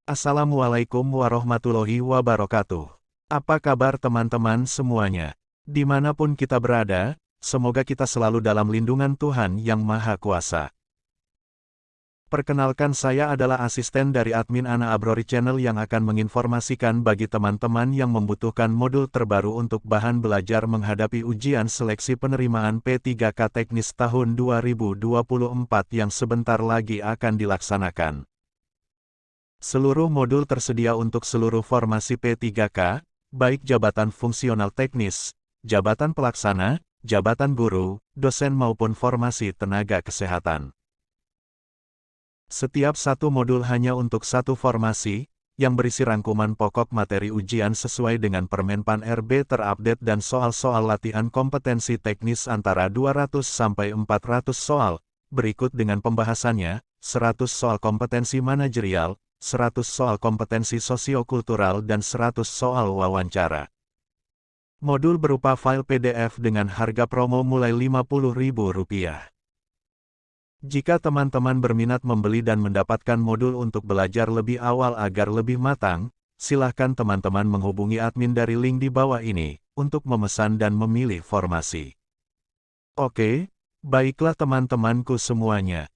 Assalamualaikum warahmatullahi wabarakatuh. Apa kabar teman-teman semuanya? Dimanapun kita berada, semoga kita selalu dalam lindungan Tuhan Yang Maha Kuasa. Perkenalkan, saya adalah asisten dari admin Ana Abrori Channel yang akan menginformasikan bagi teman-teman yang membutuhkan modul terbaru untuk bahan belajar menghadapi ujian seleksi penerimaan P3K Teknis tahun 2024 yang sebentar lagi akan dilaksanakan. Seluruh modul tersedia untuk seluruh formasi P3K, baik jabatan fungsional teknis, jabatan pelaksana, jabatan guru, dosen maupun formasi tenaga kesehatan. Setiap satu modul hanya untuk satu formasi, yang berisi rangkuman pokok materi ujian sesuai dengan Permenpan RB terupdate dan soal-soal latihan kompetensi teknis antara 200 sampai 400 soal, berikut dengan pembahasannya, 100 soal kompetensi manajerial, 100 soal kompetensi sosiokultural dan 100 soal wawancara. Modul berupa file PDF dengan harga promo mulai Rp50.000. Jika teman-teman berminat membeli dan mendapatkan modul untuk belajar lebih awal agar lebih matang, silahkan teman-teman menghubungi admin dari link di bawah ini, untuk memesan dan memilih formasi. Oke, baiklah teman-temanku semuanya.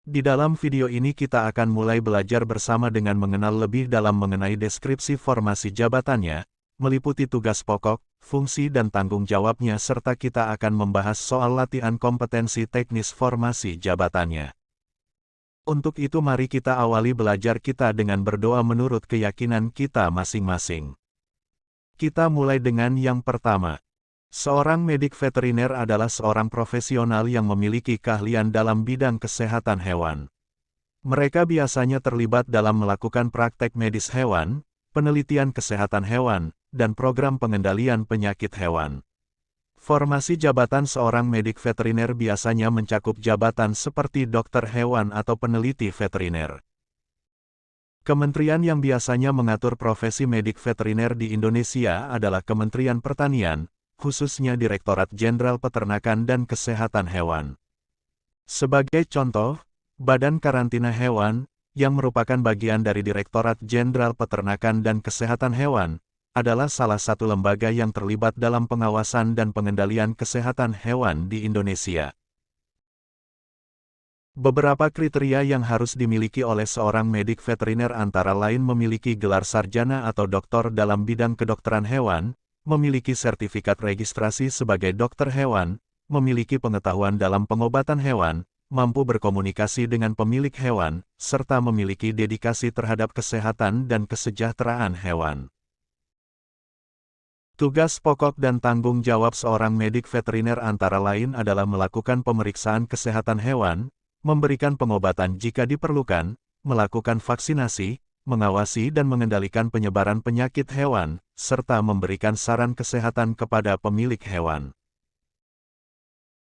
Di dalam video ini kita akan mulai belajar bersama dengan mengenal lebih dalam mengenai deskripsi formasi jabatannya, meliputi tugas pokok, fungsi dan tanggung jawabnya serta kita akan membahas soal latihan kompetensi teknis formasi jabatannya. Untuk itu mari kita awali belajar kita dengan berdoa menurut keyakinan kita masing-masing. Kita mulai dengan yang pertama. Seorang medik veteriner adalah seorang profesional yang memiliki keahlian dalam bidang kesehatan hewan. Mereka biasanya terlibat dalam melakukan praktek medis hewan, penelitian kesehatan hewan, dan program pengendalian penyakit hewan. Formasi jabatan seorang medik veteriner biasanya mencakup jabatan seperti dokter hewan atau peneliti veteriner. Kementerian yang biasanya mengatur profesi medik veteriner di Indonesia adalah Kementerian Pertanian, khususnya Direktorat Jenderal Peternakan dan Kesehatan Hewan. Sebagai contoh, Badan Karantina Hewan, yang merupakan bagian dari Direktorat Jenderal Peternakan dan Kesehatan Hewan, adalah salah satu lembaga yang terlibat dalam pengawasan dan pengendalian kesehatan hewan di Indonesia. Beberapa kriteria yang harus dimiliki oleh seorang medik veteriner antara lain memiliki gelar sarjana atau doktor dalam bidang kedokteran hewan, memiliki sertifikat registrasi sebagai dokter hewan, memiliki pengetahuan dalam pengobatan hewan, mampu berkomunikasi dengan pemilik hewan, serta memiliki dedikasi terhadap kesehatan dan kesejahteraan hewan. Tugas pokok dan tanggung jawab seorang medik veteriner antara lain adalah melakukan pemeriksaan kesehatan hewan, memberikan pengobatan jika diperlukan, melakukan vaksinasi, mengawasi dan mengendalikan penyebaran penyakit hewan, serta memberikan saran kesehatan kepada pemilik hewan.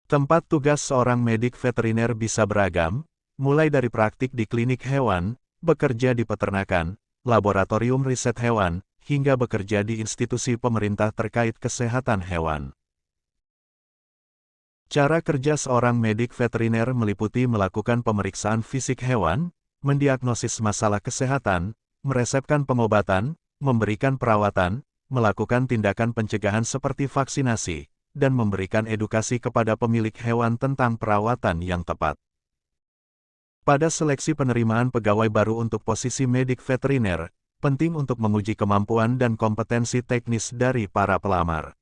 Tempat tugas seorang medik veteriner bisa beragam, mulai dari praktik di klinik hewan, bekerja di peternakan, laboratorium riset hewan, hingga bekerja di institusi pemerintah terkait kesehatan hewan. Cara kerja seorang medik veteriner meliputi melakukan pemeriksaan fisik hewan, mendiagnosis masalah kesehatan, meresepkan pengobatan, memberikan perawatan, melakukan tindakan pencegahan seperti vaksinasi, dan memberikan edukasi kepada pemilik hewan tentang perawatan yang tepat. Pada seleksi penerimaan pegawai baru untuk posisi medik veteriner, penting untuk menguji kemampuan dan kompetensi teknis dari para pelamar.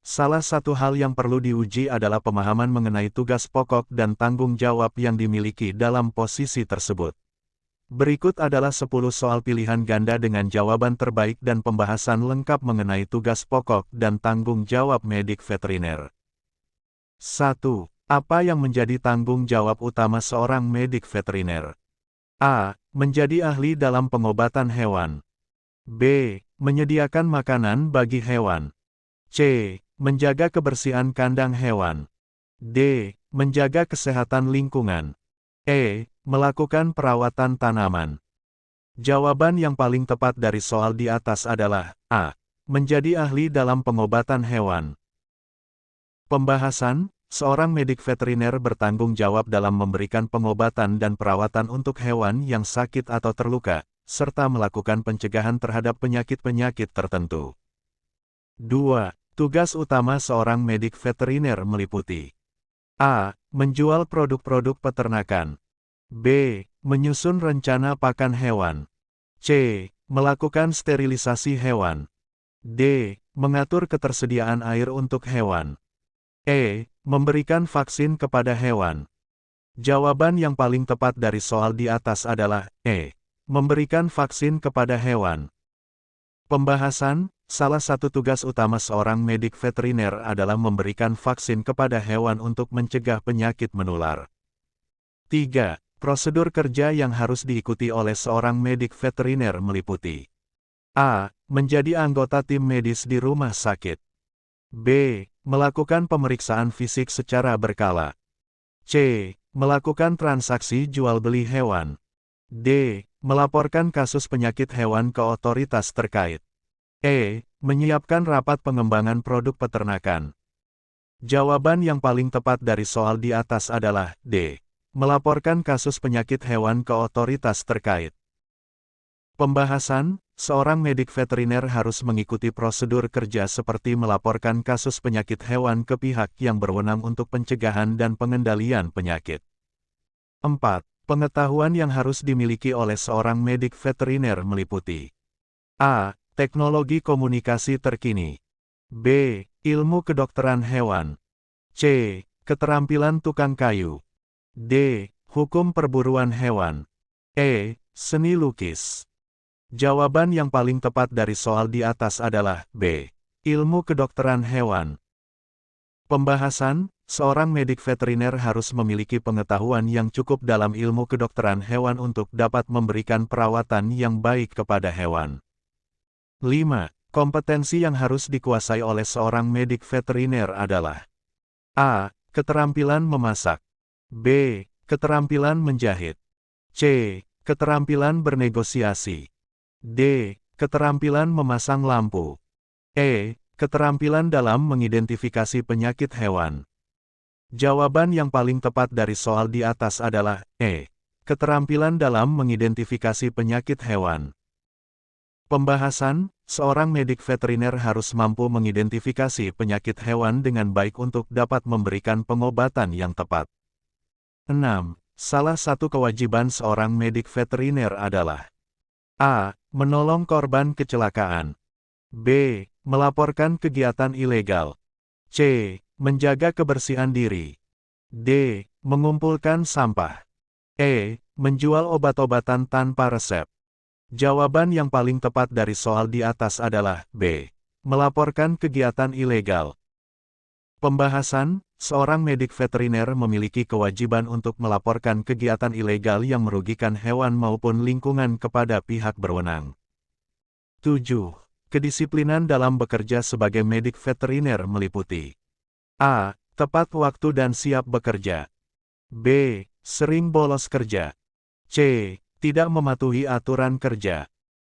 Salah satu hal yang perlu diuji adalah pemahaman mengenai tugas pokok dan tanggung jawab yang dimiliki dalam posisi tersebut. Berikut adalah 10 soal pilihan ganda dengan jawaban terbaik dan pembahasan lengkap mengenai tugas pokok dan tanggung jawab medik veteriner. 1. Apa yang menjadi tanggung jawab utama seorang medik veteriner? A. Menjadi ahli dalam pengobatan hewan. B. Menyediakan makanan bagi hewan. C. Menjaga kebersihan kandang hewan. D. Menjaga kesehatan lingkungan. E. Melakukan perawatan tanaman. Jawaban yang paling tepat dari soal di atas adalah A. Menjadi ahli dalam pengobatan hewan. Pembahasan, seorang medik veteriner bertanggung jawab dalam memberikan pengobatan dan perawatan untuk hewan yang sakit atau terluka, serta melakukan pencegahan terhadap penyakit-penyakit tertentu. 2. Tugas utama seorang medik veteriner meliputi A. Menjual produk-produk peternakan. B. Menyusun rencana pakan hewan. C. Melakukan sterilisasi hewan. D. Mengatur ketersediaan air untuk hewan. E. Memberikan vaksin kepada hewan. Jawaban yang paling tepat dari soal di atas adalah E. Memberikan vaksin kepada hewan. Pembahasan, salah satu tugas utama seorang medik veteriner adalah memberikan vaksin kepada hewan untuk mencegah penyakit menular. 3. Prosedur kerja yang harus diikuti oleh seorang medik veteriner meliputi A. Menjadi anggota tim medis di rumah sakit. B. Melakukan pemeriksaan fisik secara berkala. C. Melakukan transaksi jual-beli hewan. D. Melaporkan kasus penyakit hewan ke otoritas terkait. E. Menyiapkan rapat pengembangan produk peternakan. Jawaban yang paling tepat dari soal di atas adalah D. Melaporkan kasus penyakit hewan ke otoritas terkait. Pembahasan, seorang medik veteriner harus mengikuti prosedur kerja seperti melaporkan kasus penyakit hewan ke pihak yang berwenang untuk pencegahan dan pengendalian penyakit. 4. Pengetahuan yang harus dimiliki oleh seorang medik veteriner meliputi A. Teknologi komunikasi terkini. B. Ilmu kedokteran hewan. C. Keterampilan tukang kayu. D. Hukum perburuan hewan. E. Seni lukis. Jawaban yang paling tepat dari soal di atas adalah B. Ilmu kedokteran hewan. Pembahasan, seorang medik veteriner harus memiliki pengetahuan yang cukup dalam ilmu kedokteran hewan untuk dapat memberikan perawatan yang baik kepada hewan. 5. Kompetensi yang harus dikuasai oleh seorang medik veteriner adalah A. Keterampilan memasak. B. Keterampilan menjahit. C. Keterampilan bernegosiasi. D. Keterampilan memasang lampu. E. Keterampilan dalam mengidentifikasi penyakit hewan. Jawaban yang paling tepat dari soal di atas adalah E. Keterampilan dalam mengidentifikasi penyakit hewan. Pembahasan, seorang medik veteriner harus mampu mengidentifikasi penyakit hewan dengan baik untuk dapat memberikan pengobatan yang tepat. 6. Salah satu kewajiban seorang medik veteriner adalah A. Menolong korban kecelakaan. B. Melaporkan kegiatan ilegal. C. Menjaga kebersihan diri. D. Mengumpulkan sampah. E. Menjual obat-obatan tanpa resep. Jawaban yang paling tepat dari soal di atas adalah B. Melaporkan kegiatan ilegal. Pembahasan, seorang medik veteriner memiliki kewajiban untuk melaporkan kegiatan ilegal yang merugikan hewan maupun lingkungan kepada pihak berwenang. 7. Kedisiplinan dalam bekerja sebagai medik veteriner meliputi A. Tepat waktu dan siap bekerja. B. Sering bolos kerja. C. Tidak mematuhi aturan kerja.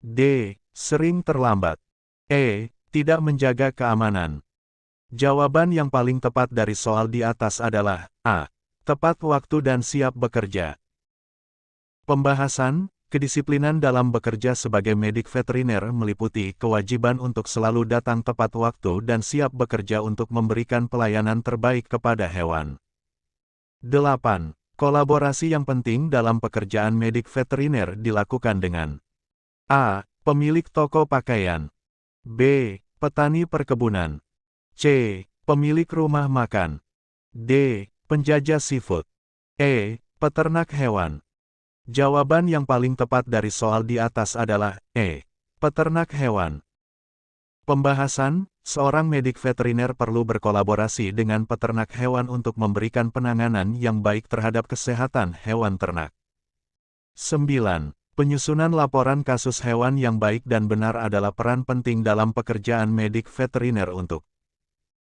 D. Sering terlambat. E. Tidak menjaga keamanan. Jawaban yang paling tepat dari soal di atas adalah A. Tepat waktu dan siap bekerja. Pembahasan, kedisiplinan dalam bekerja sebagai medik veteriner meliputi kewajiban untuk selalu datang tepat waktu dan siap bekerja untuk memberikan pelayanan terbaik kepada hewan. 8. Kolaborasi yang penting dalam pekerjaan medik veteriner dilakukan dengan A. Pemilik toko pakaian. B. Petani perkebunan. C. Pemilik rumah makan. D. Penjajah seafood. E. Peternak hewan. Jawaban yang paling tepat dari soal di atas adalah E. Peternak hewan. Pembahasan, seorang medik veteriner perlu berkolaborasi dengan peternak hewan untuk memberikan penanganan yang baik terhadap kesehatan hewan ternak. 9. Penyusunan laporan kasus hewan yang baik dan benar adalah peran penting dalam pekerjaan medik veteriner untuk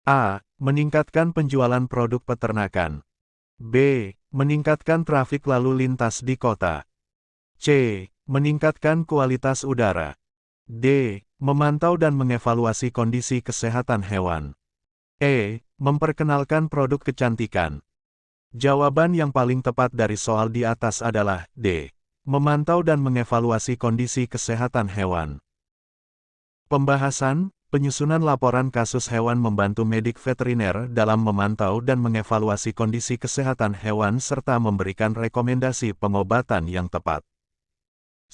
A. Meningkatkan penjualan produk peternakan. B. Meningkatkan trafik lalu lintas di kota. C. Meningkatkan kualitas udara. D. Memantau dan mengevaluasi kondisi kesehatan hewan. E. Memperkenalkan produk kecantikan. Jawaban yang paling tepat dari soal di atas adalah D. Memantau dan mengevaluasi kondisi kesehatan hewan. Pembahasan, penyusunan laporan kasus hewan membantu medik veteriner dalam memantau dan mengevaluasi kondisi kesehatan hewan serta memberikan rekomendasi pengobatan yang tepat.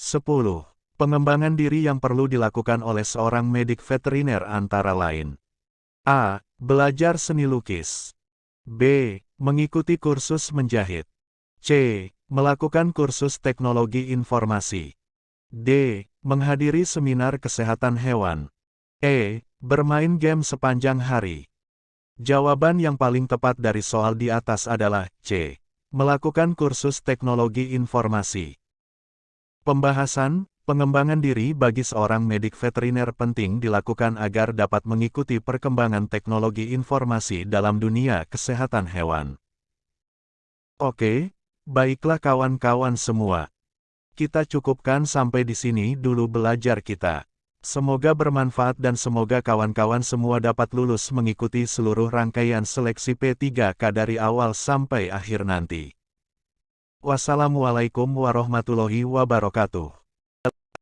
10. Pengembangan diri yang perlu dilakukan oleh seorang medik veteriner antara lain. A. Belajar seni lukis. B. Mengikuti kursus menjahit. C. Melakukan kursus teknologi informasi. D. Menghadiri seminar kesehatan hewan. E. Bermain game sepanjang hari. Jawaban yang paling tepat dari soal di atas adalah C. Melakukan kursus teknologi informasi. Pembahasan, pengembangan diri bagi seorang medik veteriner penting dilakukan agar dapat mengikuti perkembangan teknologi informasi dalam dunia kesehatan hewan. Oke, baiklah kawan-kawan semua. Kita cukupkan sampai di sini dulu belajar kita. Semoga bermanfaat dan semoga kawan-kawan semua dapat lulus mengikuti seluruh rangkaian seleksi P3K dari awal sampai akhir nanti. Wassalamualaikum warahmatullahi wabarakatuh.